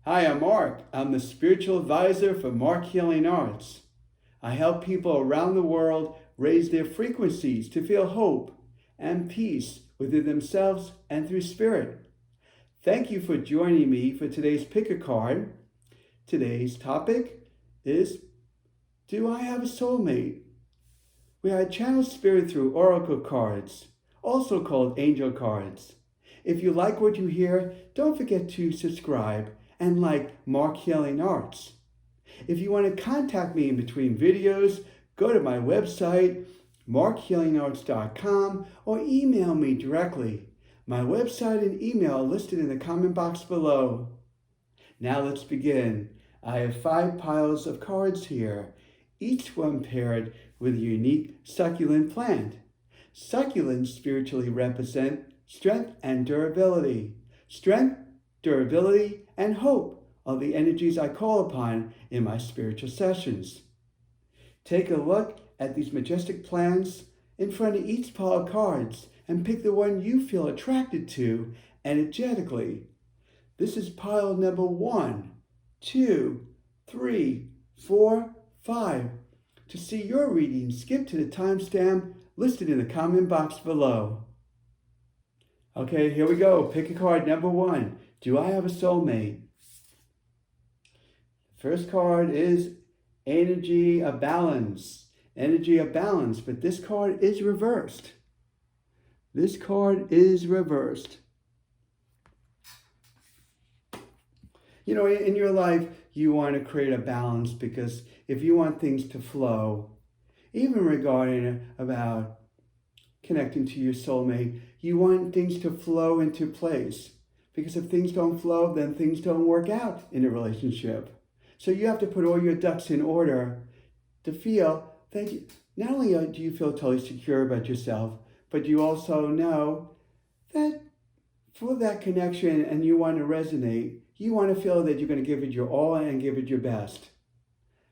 Hi, I'm Marc. I'm the spiritual advisor for Marc Healing Arts. I help people around the world raise their frequencies to feel hope and peace within themselves and through spirit. Thank you for joining me for today's Pickacard. Today's topic is, do I have a soulmate? Where I channel spirit through oracle cards, also called angel cards. If you like what you hear, don't forget to subscribe and like Marc Healing Arts. If you want to contact me in between videos, go to my website, marchealingarts.com, or email me directly. My website and email are listed in the comment box below. Now let's begin. I have 5 piles of cards here, each one paired with a unique succulent plant. Succulents spiritually represent strength and durability. Strength, durability, and hope are the energies I call upon in my spiritual sessions. Take a look at these majestic plants in front of each pile of cards and pick the one you feel attracted to energetically. This is pile number 1, 2, 3, 4, 5. To see your reading, skip to the timestamp listed in the comment box below. Okay, here we go. Pick a card number 1. Do I have a soulmate? First card is energy of balance. Energy of balance, but this card is reversed. This card is reversed. You know, in your life, you want to create a balance because if you want things to flow, even regarding about connecting to your soulmate, you want things to flow into place. Because if things don't flow, then things don't work out in a relationship. So you have to put all your ducks in order to feel that not only do you feel totally secure about yourself, but you also know that for that connection and you want to resonate, you want to feel that you're going to give it your all and give it your best.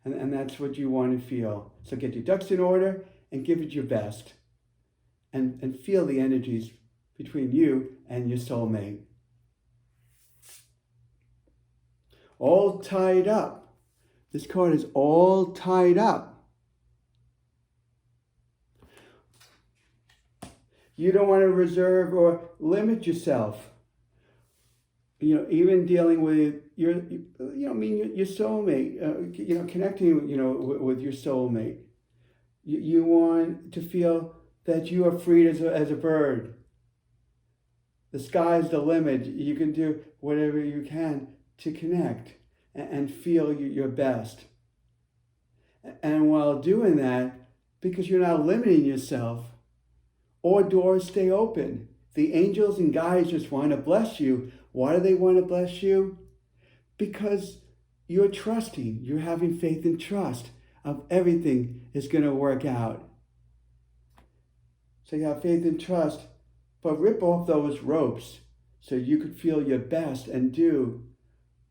And that's what you want to feel. So get your ducks in order and give it your best. And feel the energies between you and your soulmate. All tied up. This card is all tied up. You don't want to reserve or limit yourself. You know, even dealing with your soulmate, connecting, with your soulmate. You want to feel that you are free as a bird. The sky's the limit. You can do whatever you can to connect and feel your best. And while doing that, because you're not limiting yourself, all doors stay open. The angels and guides just want to bless you. Why do they want to bless you? Because you're trusting. You're having faith and trust of everything is going to work out. So you have faith and trust, but rip off those ropes so you could feel your best and do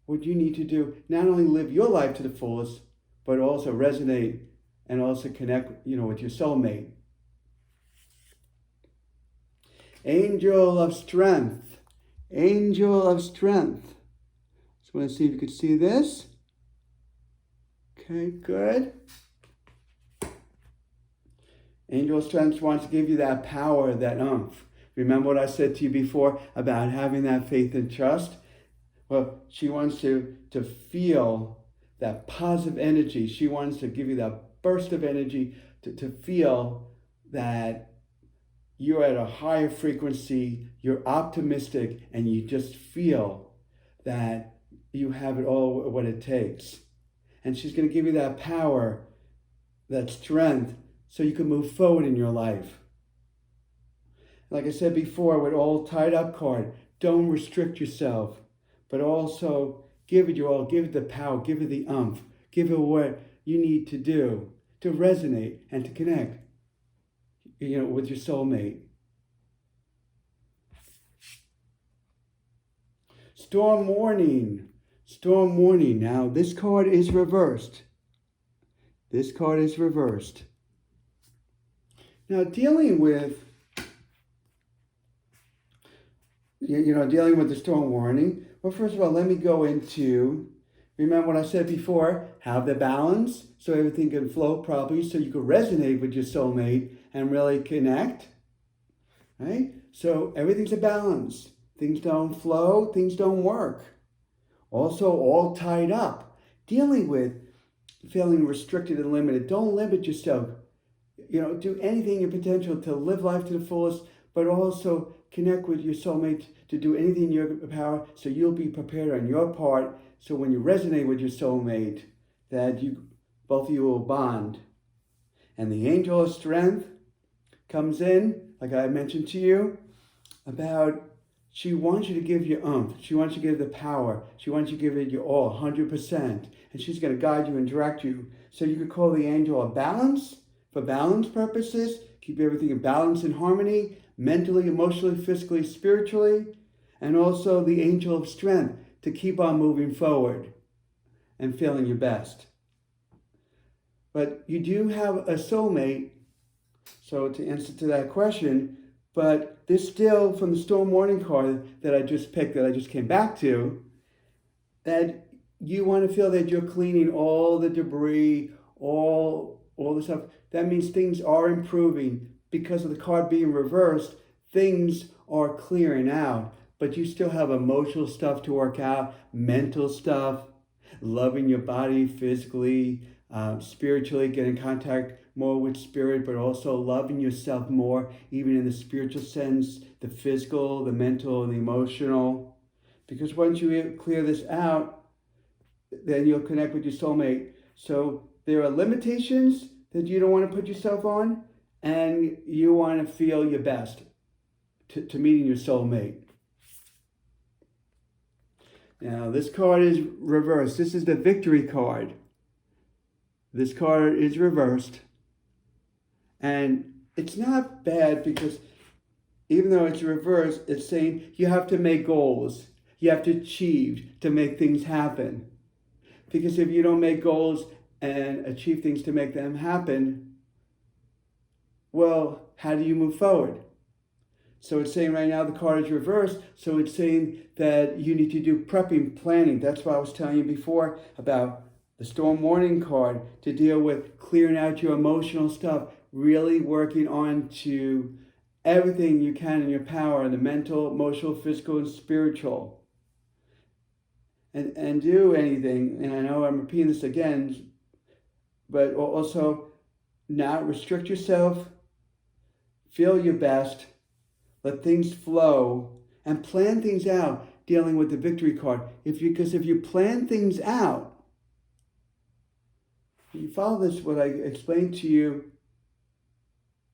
what you need to do. Not only live your life to the fullest, but also resonate and also connect, with your soulmate. Angel of strength. Angel of strength. Just want to see if you could see this. Okay, good. Angel of strength wants to give you that power, that oomph. Remember what I said to you before about having that faith and trust? Well, she wants to feel that positive energy. She wants to give you that burst of energy to feel that you're at a higher frequency, you're optimistic, and you just feel that you have it all what it takes. And she's going to give you that power, that strength, so you can move forward in your life. Like I said before, with all tied up card, don't restrict yourself, but also give it your all, give it the power, give it the oomph, give it what you need to do to resonate and to connect, with your soulmate. Storm warning. Storm warning. Now, this card is reversed. This card is reversed. Now, dealing with the storm warning, Well, first of all, let me go into, remember what I said before, have the balance so everything can flow properly so you can resonate with your soulmate and really connect, right? So everything's a balance. Things don't flow, things don't work. Also, all tied up, dealing with feeling restricted and limited. Don't limit yourself. Do anything in your potential to live life to the fullest, but also connect with your soulmate to do anything in your power so you'll be prepared on your part. So when you resonate with your soulmate, that both of you will bond. And the angel of strength comes in, like I mentioned to you, about she wants you to give your oomph. She wants you to give the power. She wants you to give it your all, 100%. And she's going to guide you and direct you. So you could call the angel a balance, for balance purposes. Keep everything in balance and harmony, mentally, emotionally, physically, spiritually. And also the angel of strength to keep on moving forward and feeling your best. But you do have a soulmate. So to answer to that question, but this still, from the storm warning card that I just picked, that I just came back to, that you want to feel that you're cleaning all the debris, all the stuff. That means things are improving. Because of the card being reversed, things are clearing out. But you still have emotional stuff to work out, mental stuff, loving your body physically, spiritually, get in contact more with spirit, but also loving yourself more, even in the spiritual sense, the physical, the mental, the emotional. Because once you clear this out, then you'll connect with your soulmate. So there are limitations that you don't want to put yourself on, and you want to feel your best to meeting your soulmate. Now, this card is reversed. This is the victory card. This card is reversed. And it's not bad because even though it's reversed, it's saying you have to make goals. You have to achieve to make things happen. Because if you don't make goals and achieve things to make them happen, well, how do you move forward? So it's saying right now the card is reversed, so it's saying that you need to do prepping, planning. That's what I was telling you before about the storm warning card, to deal with clearing out your emotional stuff, really working on to everything you can in your power, the mental, emotional, physical, and spiritual. And do anything, and I know I'm repeating this again, but also not restrict yourself, feel your best, let things flow, and plan things out, dealing with the victory card. Because if you plan things out, you follow this, what I explained to you,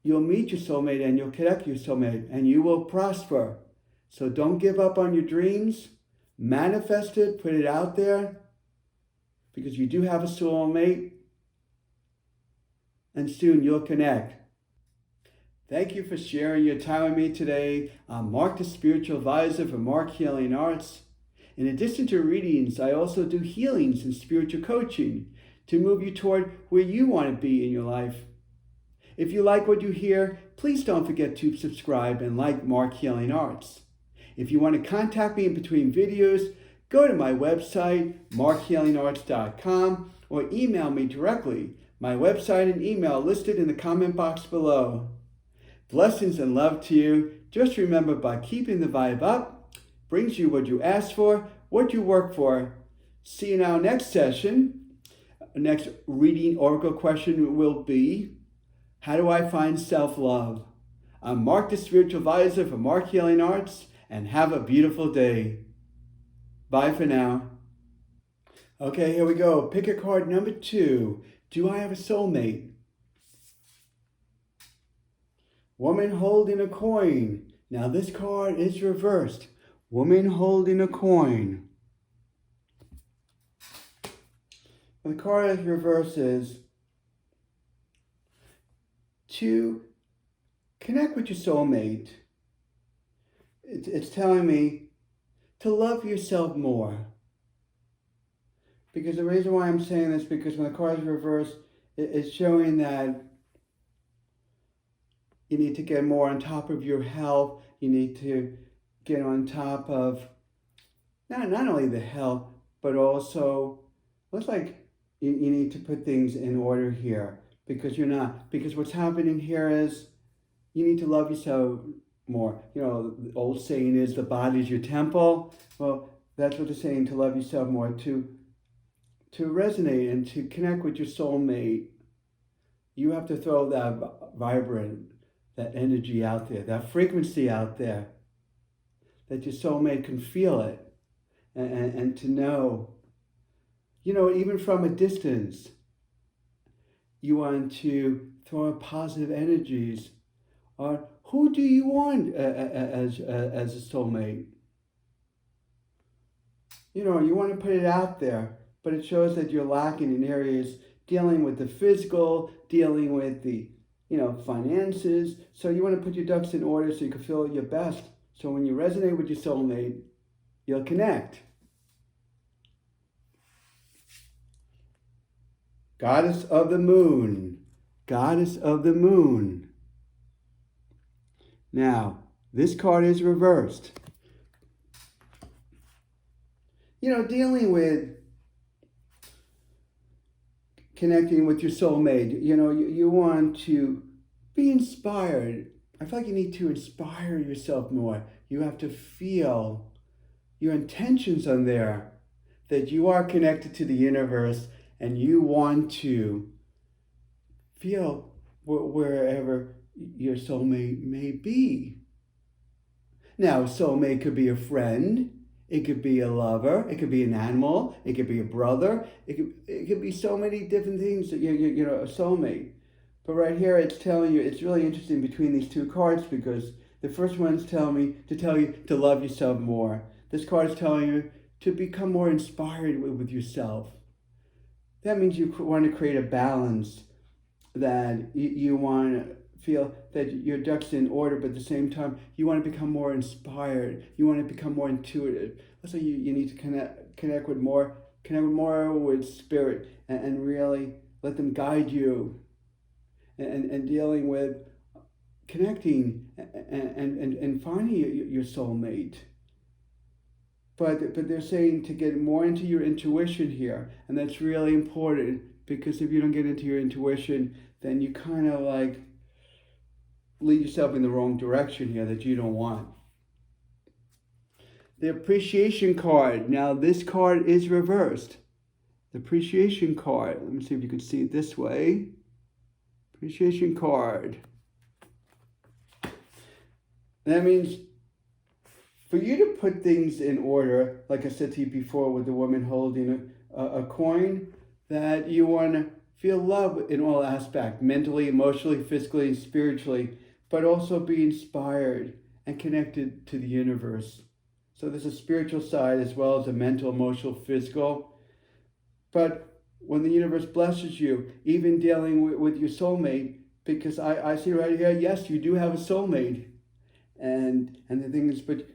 you'll meet your soulmate and you'll connect your soulmate and you will prosper. So don't give up on your dreams. Manifest it, put it out there, because you do have a soulmate, and soon you'll connect. Thank you for sharing your time with me today. I'm Marc, the Spiritual Advisor for Marc Healing Arts. In addition to readings, I also do healings and spiritual coaching to move you toward where you want to be in your life. If you like what you hear, please don't forget to subscribe and like Marc Healing Arts. If you want to contact me in between videos, go to my website, marchealingarts.com, or email me directly. My website and email listed in the comment box below. Blessings and love to you. Just remember, by keeping the vibe up, brings you what you ask for, what you work for. See you in our next session. Next reading oracle question will be, how do I find self-love? I'm Marc, the Spiritual Advisor for Marc Healing Arts, and have a beautiful day. Bye for now. Okay, here we go. Pickacard number 2. Do I have a soulmate? Woman holding a coin. Now this card is reversed. Woman holding a coin. The card is reversed is to connect with your soulmate. It's telling me to love yourself more. Because the reason why I'm saying this, because when the card is reversed, it's showing that you need to get more on top of your health. You need to get on top of not only the health, but also looks like you need to put things in order here because you're not. Because what's happening here is you need to love yourself more. You know, the old saying is the body's your temple. Well, that's what they're saying, to love yourself more, to resonate and to connect with your soulmate. You have to throw that vibrant, that energy out there, that frequency out there, that your soulmate can feel it and to know, you know, even from a distance, you want to throw out positive energies. Or who do you want as a soulmate? You know, you want to put it out there, but it shows that you're lacking in areas dealing with the physical, dealing with the, you know, finances. So you want to put your ducks in order so you can feel your best. So when you resonate with your soulmate, you'll connect. Goddess of the moon. Goddess of the moon. Now, this card is reversed. You know, dealing with connecting with your soulmate, you know, you want to be inspired. I feel like you need to inspire yourself more. You have to feel your intentions on there, that you are connected to the universe and you want to feel wherever your soulmate may be. Now, soulmate could be a friend, it could be a lover, it could be an animal, it could be a brother, it could be so many different things that you know, a soulmate. But right here it's telling you, it's really interesting between these two cards because the first one's telling me to tell you to love yourself more. This card is telling you to become more inspired with yourself. That means you want to create a balance, that you want to feel that your ducks in order, but at the same time, you want to become more inspired. You want to become more intuitive. So you need to connect more with spirit and really let them guide you and dealing with connecting and finding your soulmate. But they're saying to get more into your intuition here, and that's really important because if you don't get into your intuition, then you kind of like lead yourself in the wrong direction here that you don't want. The appreciation card. Now this card is reversed. The appreciation card. Let me see if you can see it this way. Appreciation card. That means for you to put things in order, like I said to you before with the woman holding a coin, that you want to feel love in all aspects, mentally, emotionally, physically, and spiritually, but also be inspired and connected to the universe. So there's a spiritual side as well as a mental, emotional, physical. But when the universe blesses you, even dealing with your soulmate, because I see right here, yes, you do have a soulmate. And the thing is, but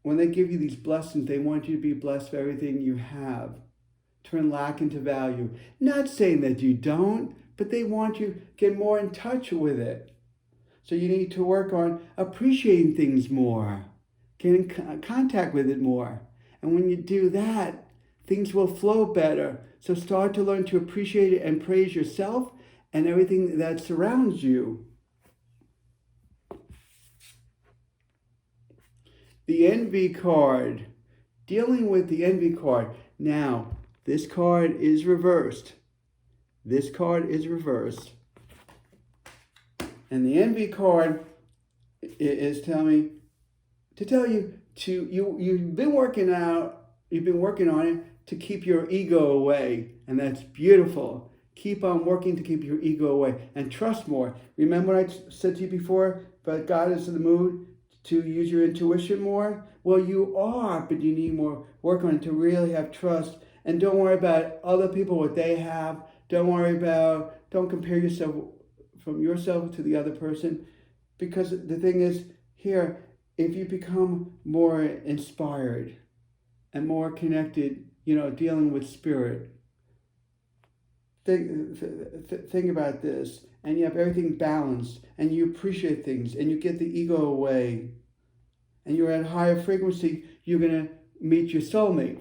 when they give you these blessings, they want you to be blessed for everything you have. Turn lack into value. Not saying that you don't, but they want you to get more in touch with it. So you need to work on appreciating things more, get in contact with it more. And when you do that, things will flow better. So start to learn to appreciate it and praise yourself and everything that surrounds you. The envy card. Dealing with the envy card. Now, this card is reversed. This card is reversed. And the envy card is telling me to tell you you've been working on it to keep your ego away. And that's beautiful. Keep on working to keep your ego away and trust more. Remember what I said to you before about Goddess of the Moon, to use your intuition more? Well, you are, but you need more work on it to really have trust. And don't worry about other people, what they have. Don't compare yourself from yourself to the other person. Because the thing is, here, if you become more inspired and more connected, you know, dealing with spirit, think about this, and you have everything balanced, and you appreciate things, and you get the ego away, and you're at a higher frequency, you're going to meet your soulmate.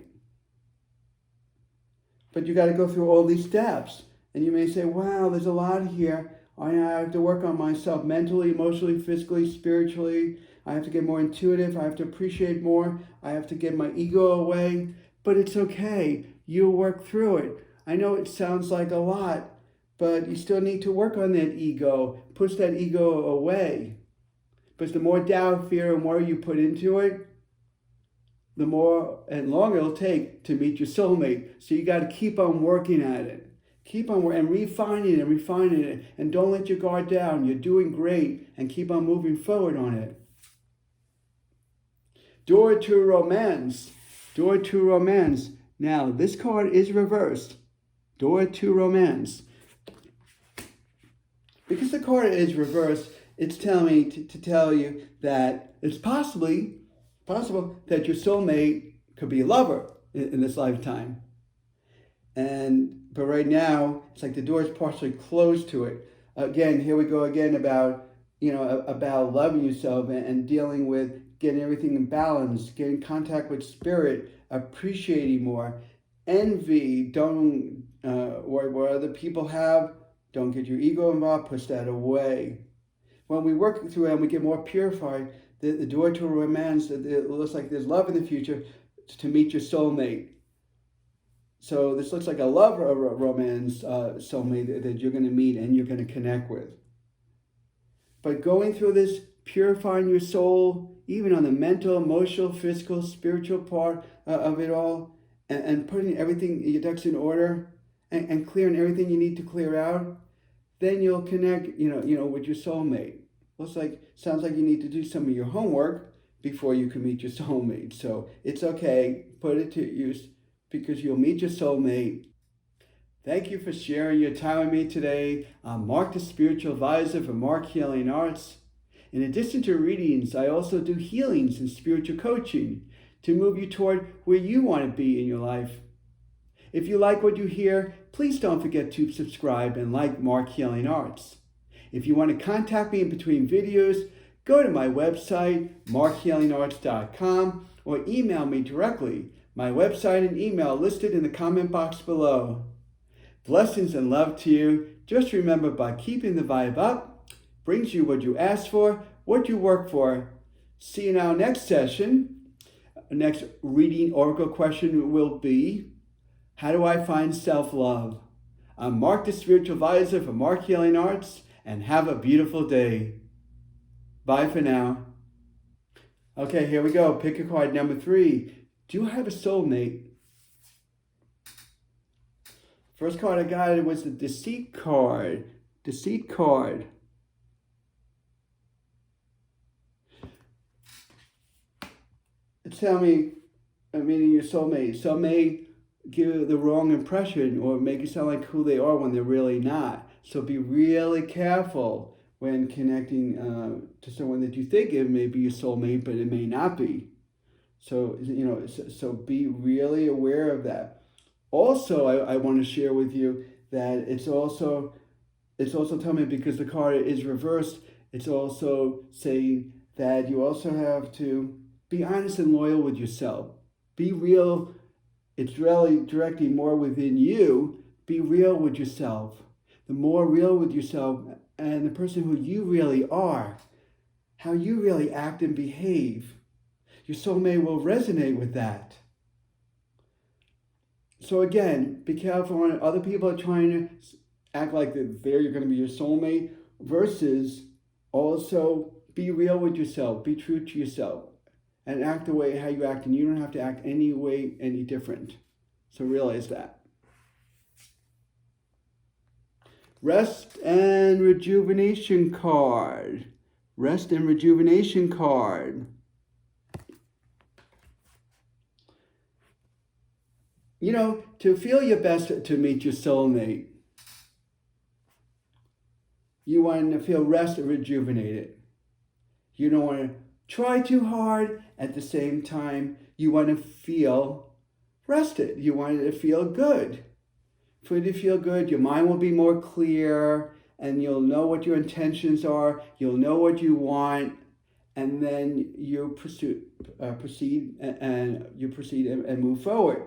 But you got to go through all these steps. And you may say, wow, there's a lot here. I have to work on myself mentally, emotionally, physically, spiritually. I have to get more intuitive. I have to appreciate more. I have to get my ego away. But it's okay. You'll work through it. I know it sounds like a lot, but you still need to work on that ego. Push that ego away. Because the more doubt, fear, and worry you put into it, the more and longer it'll take to meet your soulmate. So you got to keep on working at it. Keep on working and refining it. And don't let your guard down. You're doing great. And keep on moving forward on it. Door to Romance. Door to Romance. Now, this card is reversed. Door to Romance. Because the card is reversed, it's telling me to tell you that it's possible that your soulmate could be a lover in this lifetime. But right now, it's like the door is partially closed to it. Again, here we go again about loving yourself and dealing with getting everything in balance, getting contact with spirit, appreciating more. Envy, don't what other people have, don't get your ego involved, push that away. When we work through it and we get more purified, the door to romance, it looks like there's love in the future to meet your soulmate. So this looks like a love or a romance soulmate that you're going to meet and you're going to connect with. But going through this, purifying your soul, even on the mental, emotional, physical, spiritual part of it all, and putting everything, your ducks in order, and clearing everything you need to clear out, then you'll connect, with your soulmate. Sounds like you need to do some of your homework before you can meet your soulmate. So it's okay, put it to use, because you'll meet your soulmate. Thank you for sharing your time with me today. I'm Marc, the Spiritual Advisor for Marc Healing Arts. In addition to readings, I also do healings and spiritual coaching to move you toward where you want to be in your life. If you like what you hear, please don't forget to subscribe and like Marc Healing Arts. If you want to contact me in between videos, go to my website, marchealingarts.com, or email me directly. My website and email listed in the comment box below. Blessings and love to you. Just remember, by keeping the vibe up, brings you what you ask for, what you work for. See you in our next session. Next reading oracle question will be, how do I find self-love? I'm Marc, the Spiritual Advisor for Marc Healing Arts, and have a beautiful day. Bye for now. Okay, here we go. Pickacard number 3. Do you have a soulmate? First card I got was the Deceit card. Deceit card. Tell me, meaning your soulmate. Some may give you the wrong impression or make it sound like who they are when they're really not. So be really careful when connecting to someone that you think it may be your soulmate, but it may not be. So, so be really aware of that. Also, I want to share with you that it's also telling me, because the card is reversed, it's also saying that you also have to be honest and loyal with yourself. Be real. It's really directing more within you. Be real with yourself. The more real with yourself and the person who you really are, how you really act and behave, your soulmate will resonate with that. So again, be careful when other people are trying to act like they're going to be your soulmate, versus also be real with yourself, be true to yourself, and act the way how you act, and you don't have to act any way any different. So realize that. Rest and Rejuvenation card. Rest and Rejuvenation card. To feel your best to meet your soulmate, you want to feel rest and rejuvenated. You don't want to try too hard. At the same time, you want to feel rested. You want it to feel good. For it to feel good, your mind will be more clear, and you'll know what your intentions are. You'll know what you want, and then you proceed and move forward.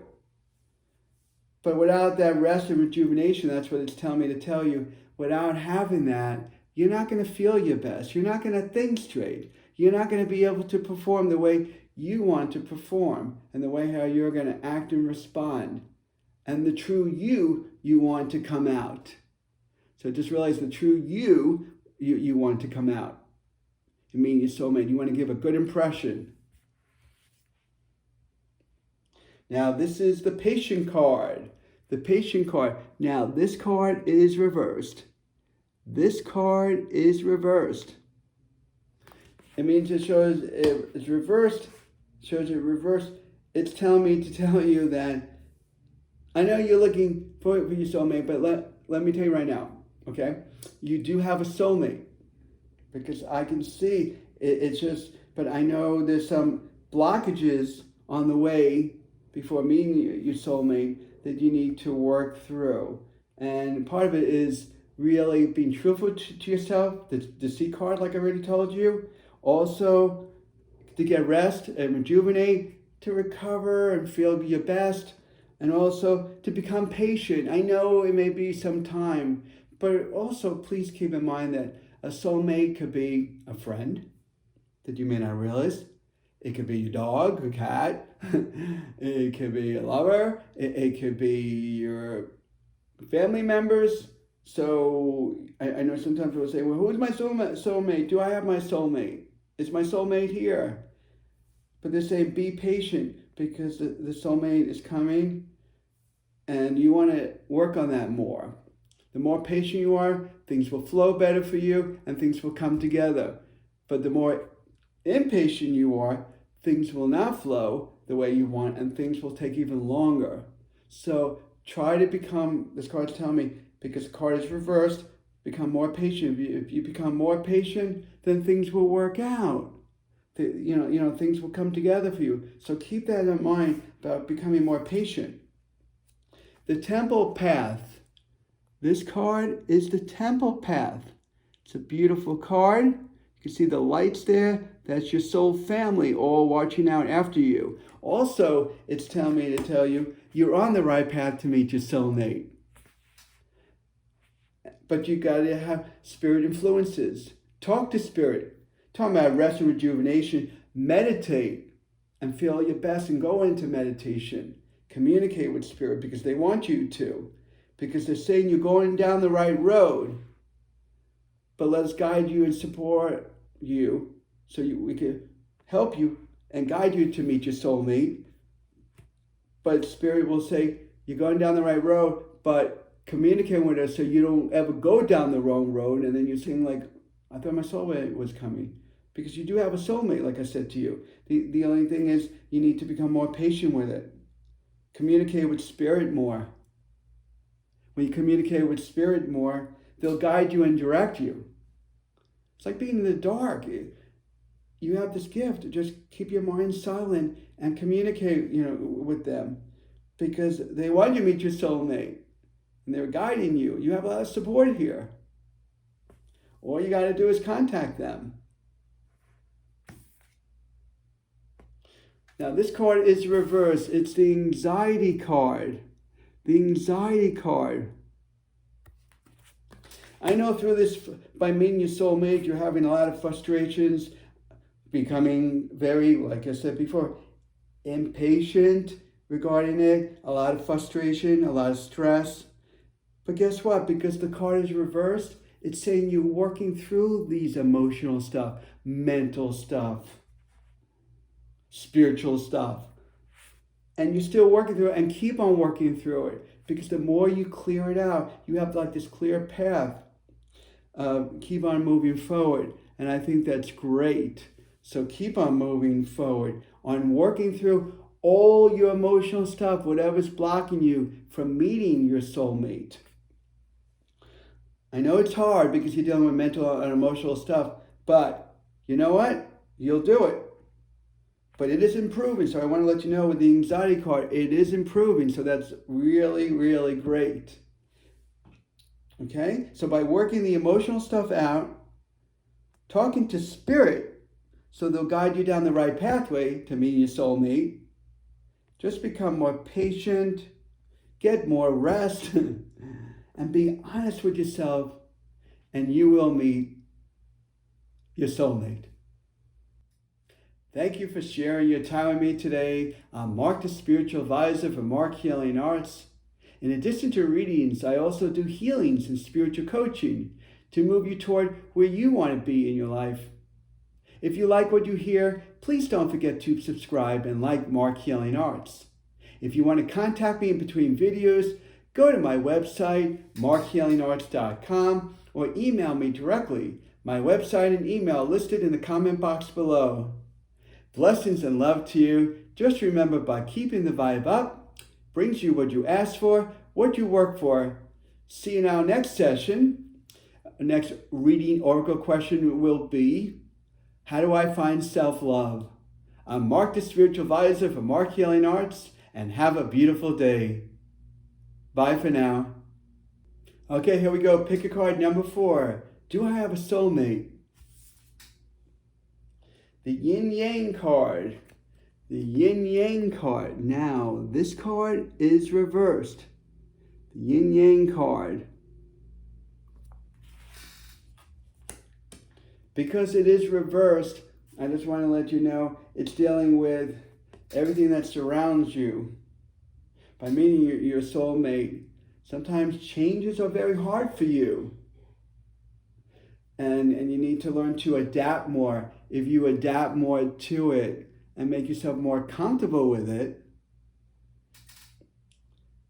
But without that rest and rejuvenation, that's what it's telling me to tell you, without having that, you're not going to feel your best. You're not going to think straight. You're not going to be able to perform the way you want to perform and the way how you're going to act and respond. And the true you want to come out. So just realize the true you want to come out. You mean your soulmate. You want to give a good impression. Now, this is the patient card. The patient card. Now, this card is reversed. This card is reversed. It means it shows it's reversed. Shows it reversed. It's telling me to tell you that I know you're looking for your soulmate, but let me tell you right now, okay? You do have a soulmate. Because I can see it's just, but I know there's some blockages on the way before meeting your soulmate that you need to work through. And part of it is really being truthful to yourself, the C card, like I already told you. Also, to get rest and rejuvenate, to recover and feel your best, and also to become patient. I know it may be some time, but also please keep in mind that a soulmate could be a friend that you may not realize. It could be your dog, a cat. It could be a lover. It could be your family members. So I know sometimes people say, well, who's my soulmate? Do I have my soulmate? Is my soulmate here? But they say, be patient because the soulmate is coming and you want to work on that more. The more patient you are, things will flow better for you and things will come together. But the more impatient you are, things will not flow the way you want and things will take even longer. So try to become, this card's telling me, because the card is reversed, become more patient. If you become more patient, then things will work out. Things will come together for you. So keep that in mind about becoming more patient. The Temple Path. This card is the Temple Path. It's a beautiful card. You can see the lights there. That's your soul family all watching out after you. Also, it's telling me to tell you, you're on the right path to meet your soulmate. But you got to have spirit influences. Talk to spirit. Talking about rest and rejuvenation. Meditate and feel your best and go into meditation. Communicate with spirit because they want you to. Because they're saying you're going down the right road. But let us guide you and support you so we can help you and guide you to meet your soulmate. But Spirit will say, you're going down the right road, but communicate with us so you don't ever go down the wrong road. And then you're saying like, I thought my soulmate was coming. Because you do have a soulmate, like I said to you. The only thing is you need to become more patient with it. Communicate with Spirit more. When you communicate with Spirit more, they'll guide you and direct you. It's like being in the dark. You have this gift to just keep your mind silent and communicate, with them. Because they want you to meet your soulmate. And they're guiding you. You have a lot of support here. All you got to do is contact them. Now this card is reversed. It's the anxiety card. The anxiety card. I know through this, by meeting your soulmate, you're having a lot of frustrations, becoming very, like I said before, impatient regarding it, a lot of frustration, a lot of stress. But guess what? Because the card is reversed, it's saying you're working through these emotional stuff, mental stuff, spiritual stuff. And you're still working through it and keep on working through it. Because the more you clear it out, you have like this clear path. Keep on moving forward. And I think that's great. So keep on moving forward, on working through all your emotional stuff, whatever's blocking you from meeting your soulmate. I know it's hard because you're dealing with mental and emotional stuff, but you know what? You'll do it. But it is improving, so I want to let you know with the anxiety card, it is improving, so that's really, really great. Okay? So by working the emotional stuff out, talking to Spirit, so they'll guide you down the right pathway to meet your soulmate. Just become more patient, get more rest, and be honest with yourself, and you will meet your soulmate. Thank you for sharing your time with me today. I'm Marc, the Spiritual Advisor for Marc Healing Arts. In addition to readings, I also do healings and spiritual coaching to move you toward where you want to be in your life. If you like what you hear, please don't forget to subscribe and like Marc Healing Arts. If you want to contact me in between videos, go to my website, marchealingarts.com, or email me directly. My website and email are listed in the comment box below. Blessings and love to you. Just remember, by keeping the vibe up, brings you what you ask for, what you work for. See you now next session. Next reading oracle question will be, how do I find self-love? I'm Marc, the Spiritual Advisor for Marc Healing Arts, and have a beautiful day. Bye for now. Okay, here we go. Pick a card number 4. Do I have a soulmate? The Yin Yang card. The Yin Yang card. Now, this card is reversed. The Yin Yang card. Because it is reversed, I just want to let you know it's dealing with everything that surrounds you. By meeting your soulmate, sometimes changes are very hard for you. And you need to learn to adapt more. If you adapt more to it and make yourself more comfortable with it,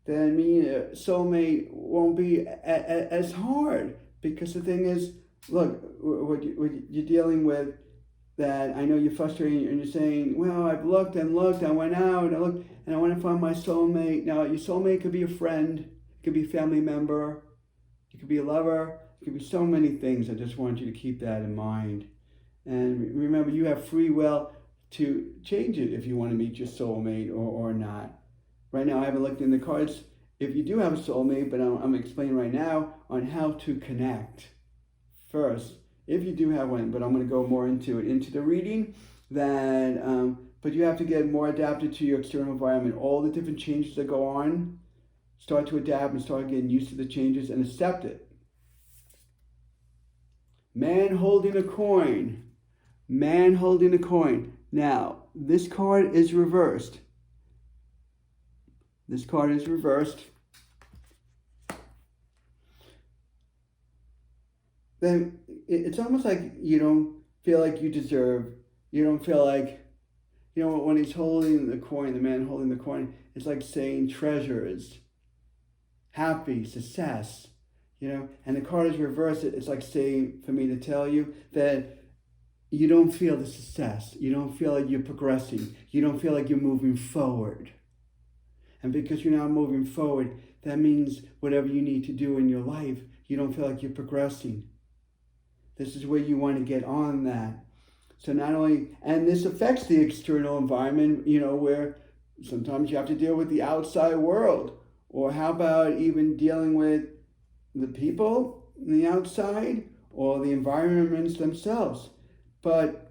then meeting a soulmate won't be as hard. Because the thing is, look, what you're dealing with, that I know you're frustrated and you're saying, well, I've looked and looked, I went out and I looked, and I want to find my soulmate. Now, your soulmate could be a friend, it could be a family member, it could be a lover, it could be so many things. I just want you to keep that in mind. And remember, you have free will to change it if you want to meet your soulmate or not. Right now, I haven't looked in the cards if you do have a soulmate, but I'm explaining right now on how to connect. First, if you do have one, but I'm going to go more into the reading, then, but you have to get more adapted to your external environment. All the different changes that go on, start to adapt and start getting used to the changes and accept it. Man holding a coin. Man holding a coin. Now, this card is reversed. This card is reversed. Then it's almost like you don't feel like you deserve. You don't feel like, when he's holding the coin, the man holding the coin, it's like saying treasures, happy, success, and the card is reversed. It's like saying, for me to tell you that you don't feel the success. You don't feel like you're progressing. You don't feel like you're moving forward. And because you're not moving forward, that means whatever you need to do in your life, you don't feel like you're progressing. This is where you want to get on that. So not only, and this affects the external environment, where sometimes you have to deal with the outside world. Or how about even dealing with the people in the outside or the environments themselves. But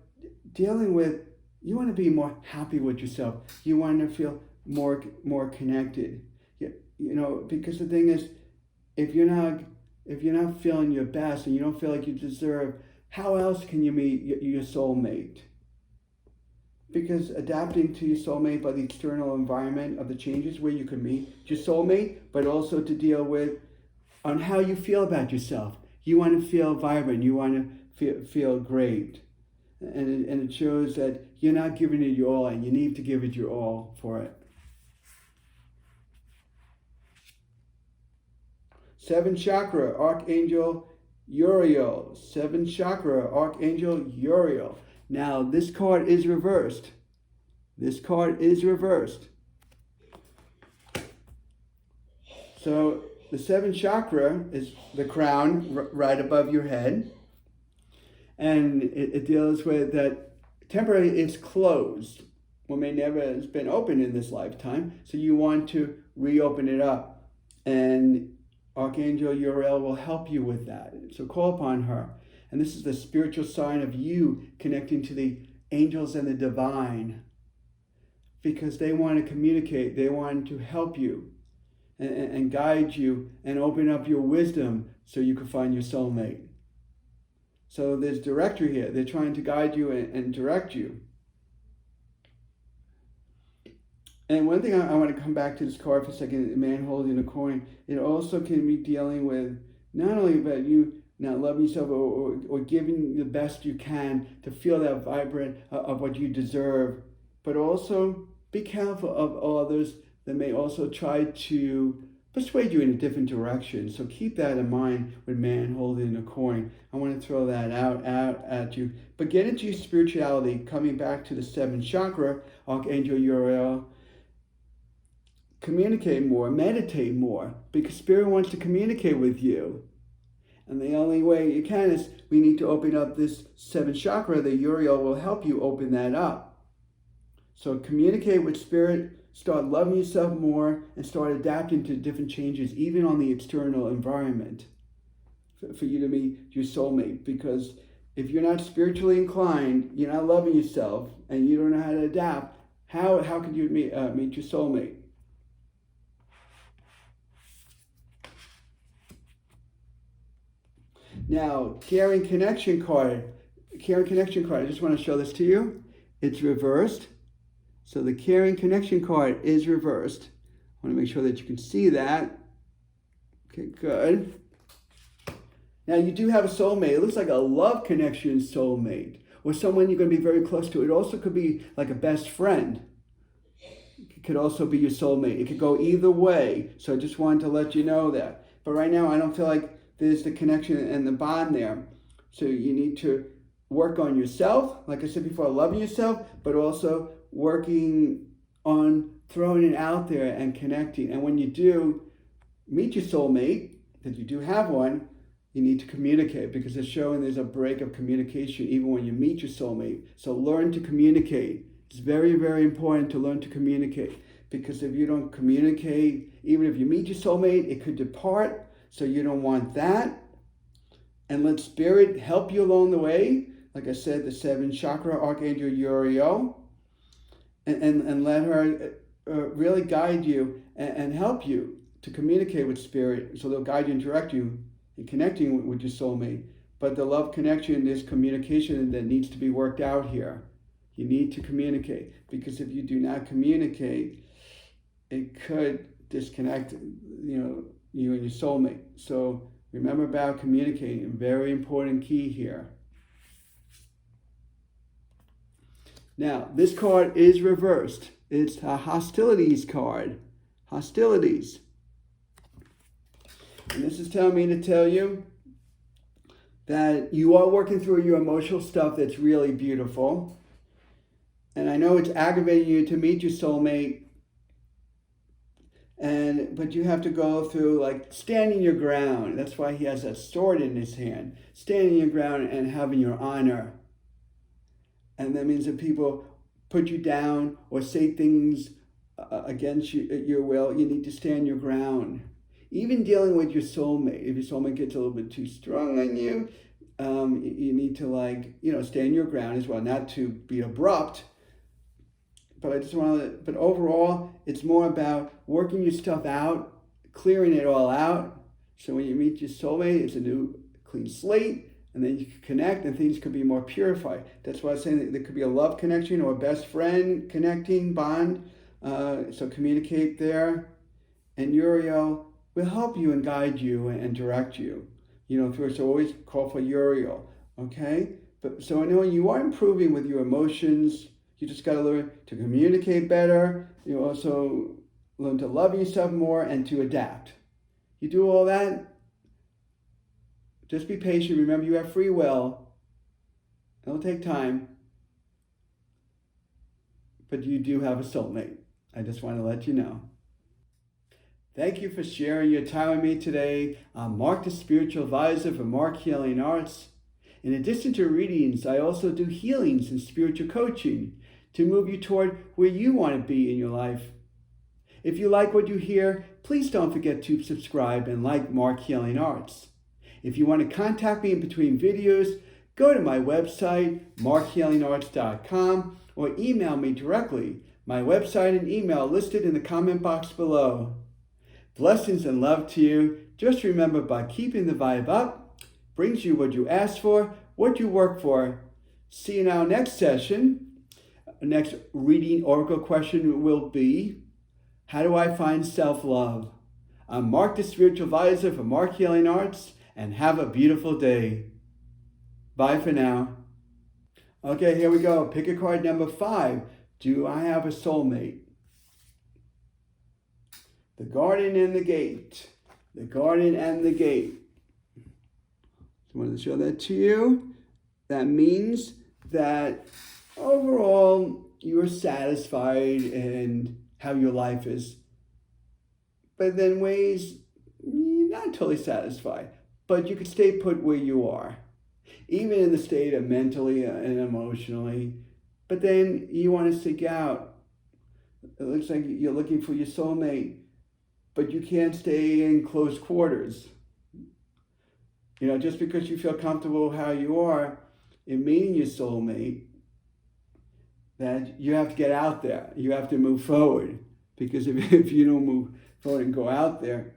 dealing with, you want to be more happy with yourself. You want to feel more connected. Because the thing is, if you're not feeling your best and you don't feel like you deserve, how else can you meet your soulmate? Because adapting to your soulmate by the external environment of the changes where you can meet your soulmate, but also to deal with on how you feel about yourself. You want to feel vibrant. You want to feel great. And it shows that you're not giving it your all, and you need to give it your all for it. 7th chakra, Archangel Uriel. 7th chakra, Archangel Uriel. Now, this card is reversed. This card is reversed. So, the 7th chakra is the crown right above your head. And it deals with that temporarily it's closed. Well, may never has been open in this lifetime. So you want to reopen it up. And Archangel Uriel will help you with that. So call upon her. And this is the spiritual sign of you connecting to the angels and the divine, because they want to communicate. They want to help you and guide you and open up your wisdom so you can find your soulmate. So there's director here. They're trying to guide you and direct you. And one thing I want to come back to this card for a second, the man holding a coin. It also can be dealing with not only about you not loving yourself or giving the best you can to feel that vibrant of what you deserve, but also be careful of others that may also try to persuade you in a different direction. So keep that in mind with man holding a coin. I want to throw that out at you. But get into your spirituality, coming back to the 7th chakra, Archangel Uriel. Communicate more, meditate more, because Spirit wants to communicate with you. And the only way you can is we need to open up this 7th chakra. The Uriel will help you open that up. So communicate with Spirit, start loving yourself more, and start adapting to different changes, even on the external environment, for you to meet your soulmate. Because if you're not spiritually inclined, you're not loving yourself, and you don't know how to adapt, how can you meet your soulmate? Now, Caring Connection card. Caring Connection card, I just want to show this to you. It's reversed. So the Caring Connection card is reversed. I want to make sure that you can see that. Okay, good. Now, you do have a soulmate. It looks like a love connection soulmate, or someone you're going to be very close to. It also could be like a best friend. It could also be your soulmate. It could go either way. So I just wanted to let you know that. But right now, I don't feel like there's the connection and the bond there. So you need to work on yourself, like I said before, loving yourself, but also working on throwing it out there and connecting. And when you do meet your soulmate, that you do have one, you need to communicate, because it's showing there's a break of communication even when you meet your soulmate. So learn to communicate. It's very, very important to learn to communicate, because if you don't communicate, even if you meet your soulmate, it could depart. So you don't want that. And let Spirit help you along the way. Like I said, the 7th chakra, Archangel Uriel. And let her really guide you and help you to communicate with Spirit. So they'll guide you and direct you in connecting with your soulmate. But the love connection, there's communication that needs to be worked out here. You need to communicate. Because if you do not communicate, it could disconnect, you and your soulmate. So remember about communicating, very important key here. Now, this card is reversed. It's a hostilities card. Hostilities. And this is telling me to tell you that you are working through your emotional stuff that's really beautiful. And I know it's aggravating you to meet your soulmate, but you have to go through like standing your ground. That's why he has that sword in his hand. Standing your ground and having your honor. And that means that people put you down or say things against your will, you need to stand your ground. Even dealing with your soulmate. If your soulmate gets a little bit too strong on you, you need to stand your ground as well, not to be abrupt. But but overall, it's more about working your stuff out, clearing it all out. So when you meet your soulmate, it's a new clean slate, and then you can connect and things could be more purified. That's why I'm saying that there could be a love connection or a best friend connecting bond. So communicate there. And Uriel will help you and guide you and direct you. So always call for Uriel, okay? But so I know you are improving with your emotions. You just got to learn to communicate better. You also learn to love yourself more and to adapt. You do all that, just be patient. Remember, you have free will. It'll take time. But you do have a soulmate. I just want to let you know. Thank you for sharing your time with me today. I'm Marc, the Spiritual Advisor for Marc Healing Arts. In addition to readings, I also do healings and spiritual coaching to move you toward where you want to be in your life. If you like what you hear, please don't forget to subscribe and like Marc Healing Arts. If you want to contact me in between videos, Go to my website, marchealingarts.com, or email me directly. My website and email listed in the comment box below. Blessings and love to you. Just remember, by keeping the vibe up, brings you what you ask for, what you work for. See you in our next session. Next reading oracle question will be, how do I find self-love? I'm Marc, the Spiritual Advisor for Marc Healing Arts, and have a beautiful day. Bye for now. Okay, here we go. Pick a card number 5. Do I have a soulmate? The garden and the gate. The garden and the gate. I wanted to show that to you. That means that overall you are satisfied in how your life is. But then ways you're not totally satisfied. But you can stay put where you are. Even in the state of mentally and emotionally. But then you want to seek out. It looks like you're looking for your soulmate, but you can't stay in close quarters. You know, just because you feel comfortable how you are in meeting your soulmate, that you have to get out there. You have to move forward. Because if you don't move forward and go out there,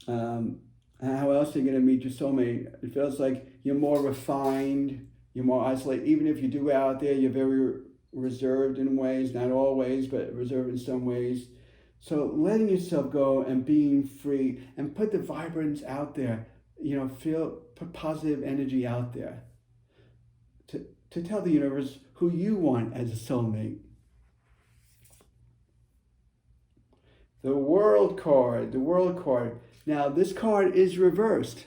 how else are you going to meet your soulmate? It feels like you're more refined, you're more isolated. Even if you do go out there, you're very reserved in ways, not always, but reserved in some ways. So letting yourself go and being free and put the vibrance out there, you know, put positive energy out there to tell the universe who you want as a soulmate. The World card, the World card. Now, this card is reversed.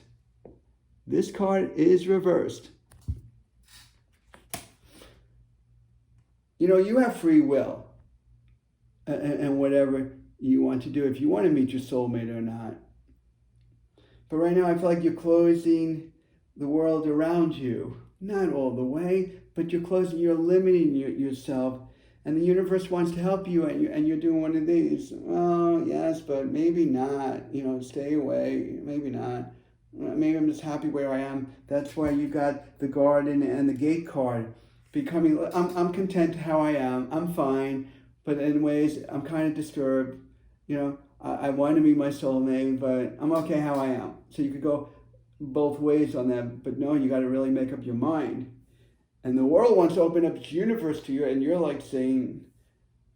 This card is reversed. You know, you have free will and whatever you want to do, if you want to meet your soulmate or not. But right now, I feel like you're closing the world around you. Not all the way, but you're limiting yourself. And the universe wants to help you, and you're doing one of these. Oh, yes, but maybe not. You know, stay away. Maybe not. Maybe I'm just happy where I am. That's why you got the garden and the gate card. I'm content how I am. I'm fine. But in ways, I'm kind of disturbed. You know, I want to meet my soulmate, but I'm okay how I am. So you could go both ways on that. But no, you got to really make up your mind. And the world wants to open up its universe to you, and you're like saying,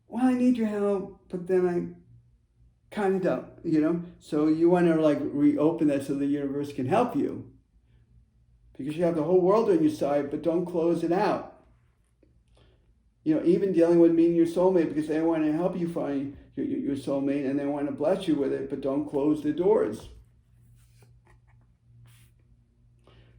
well, I need your help, but then I kind of don't, you know? So you want to like reopen that so the universe can help you. Because you have the whole world on your side, but don't close it out. You know, even dealing with meeting your soulmate, because they want to help you find your soulmate, and they want to bless you with it, but don't close the doors.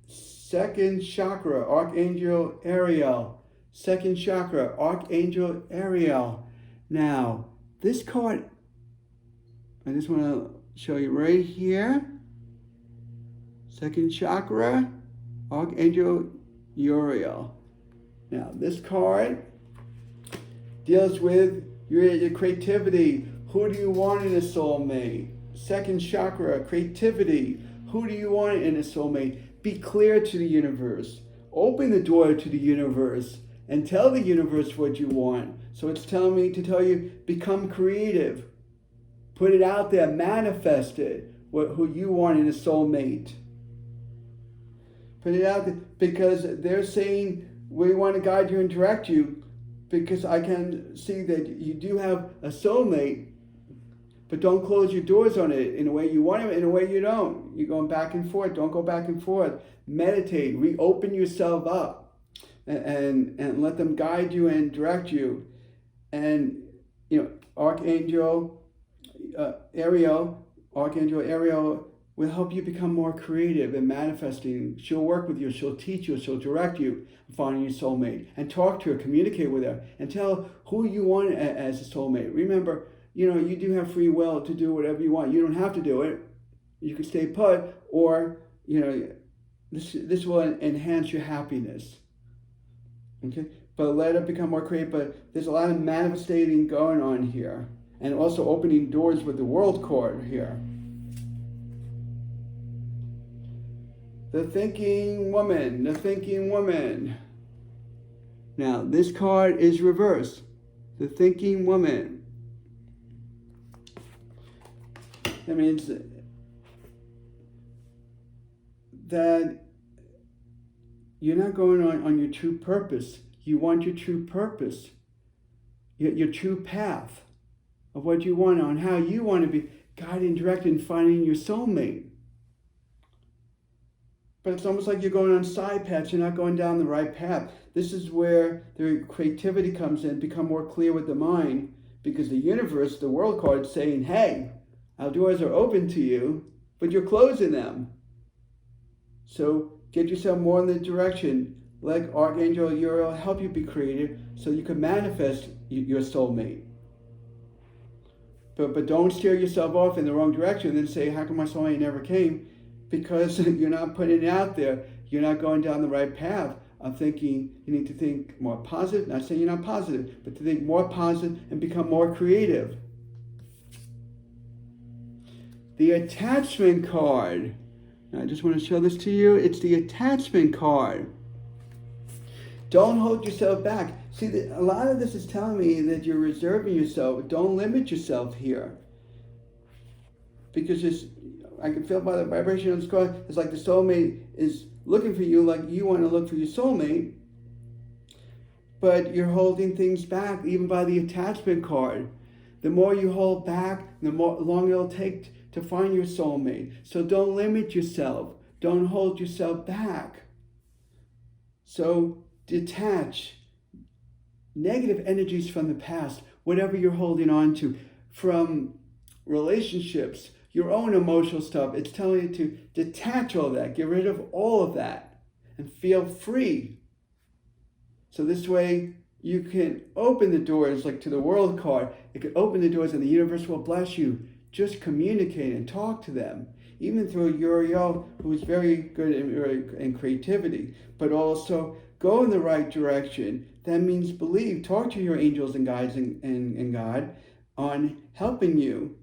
Second chakra, Archangel Ariel. Second chakra, Archangel Ariel. Now, this card, I just want to show you right here. Second chakra, Archangel Uriel. Now, this card deals with your creativity. Who do you want in a soulmate? Second chakra, creativity. Who do you want in a soulmate? Be clear to the universe. Open the door to the universe and tell the universe what you want. So it's telling me to tell you, become creative. Put it out there, manifest it, who you want in a soulmate. Put it out there, because they're saying we want to guide you and direct you, because I can see that you do have a soulmate, but don't close your doors on it in a way you want it, in a way you don't. You're going back and forth. Don't go back and forth. Meditate. Reopen yourself up and let them guide you and direct you. And, you know, Archangel Ariel will help you become more creative in manifesting. She'll work with you. She'll teach you. She'll direct you in finding your soulmate. And talk to her. Communicate with her. And tell who you want as a soulmate. Remember, you know, you do have free will to do whatever you want. You don't have to do it. You can stay put, or, you know, this will enhance your happiness. Okay? But let it become more creative. But there's a lot of manifesting going on here. And also opening doors with the World card here. The thinking woman, the thinking woman. Now, this card is reversed. The thinking woman. That means that you're not going on your true purpose. You want your true purpose, your true path of what you want, on how you want to be guided and directed in finding your soulmate. But it's almost like you're going on side paths. You're not going down the right path. This is where the creativity comes in, become more clear with the mind, because the universe, the world card, is saying, hey, our doors are open to you, but you're closing them. So get yourself more in the direction. Let Archangel Uriel help you be creative so you can manifest your soulmate. But don't steer yourself off in the wrong direction and then say, how come my soulmate never came? Because you're not putting it out there. You're not going down the right path. I'm thinking you need to think more positive. Not saying you're not positive, but to think more positive and become more creative. The attachment card. Now, I just want to show this to you. It's the attachment card. Don't hold yourself back. See, a lot of this is telling me that you're reserving yourself. Don't limit yourself here. Because I can feel by the vibration on this card, it's like the soulmate is looking for you like you want to look for your soulmate. But you're holding things back, even by the attachment card. The more you hold back, the longer it'll take to find your soulmate. So don't limit yourself. Don't hold yourself back. So detach negative energies from the past, whatever you're holding on to, from relationships, your own emotional stuff. It's telling you to detach all that, get rid of all of that, and feel free. So this way you can open the doors, like to the world card. It can open the doors and the universe will bless you. Just communicate and talk to them. Even through Uriel, who is very good in creativity, but also go in the right direction. That means believe. Talk to your angels and guides and God on helping you,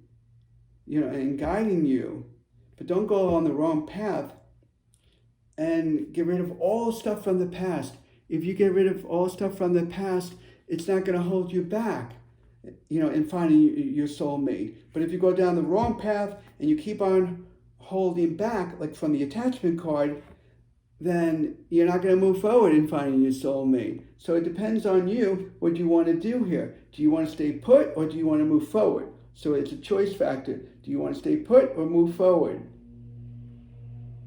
and guiding you. But don't go on the wrong path and get rid of all stuff from the past. If you get rid of all stuff from the past, it's not going to hold you back, in finding your soulmate. But if you go down the wrong path and you keep on holding back, like from the attachment card, then you're not going to move forward in finding your soulmate. So it depends on you what you want to do here. Do you want to stay put or do you want to move forward? So it's a choice factor. Do you want to stay put or move forward?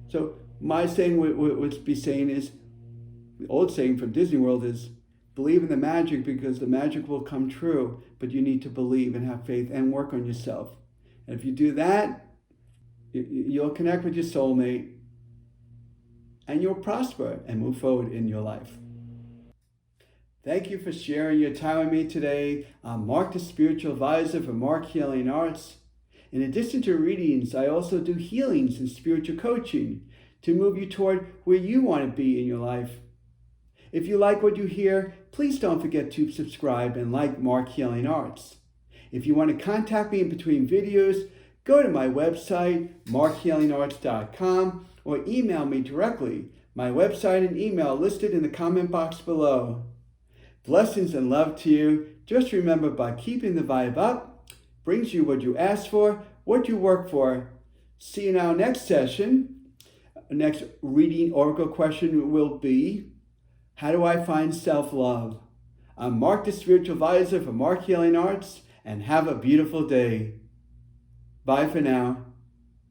So my saying, what's be saying is, the old saying from Disney World is, believe in the magic because the magic will come true, but you need to believe and have faith and work on yourself. And if you do that, you'll connect with your soulmate and you'll prosper and move forward in your life. Thank you for sharing your time with me today. I'm Marc, the Spiritual Advisor for Marc Healing Arts. In addition to readings, I also do healings and spiritual coaching to move you toward where you want to be in your life. If you like what you hear, please don't forget to subscribe and like Marc Healing Arts. If you want to contact me in between videos, go to my website, marchealingarts.com, or email me directly. My website and email listed in the comment box below. Blessings and love to you. Just remember, by keeping the vibe up, brings you what you ask for, what you work for. See you in our next session. Next reading oracle question will be, how do I find self-love? I'm Marc, the Spiritual Advisor for Marc Healing Arts, and have a beautiful day. Bye for now.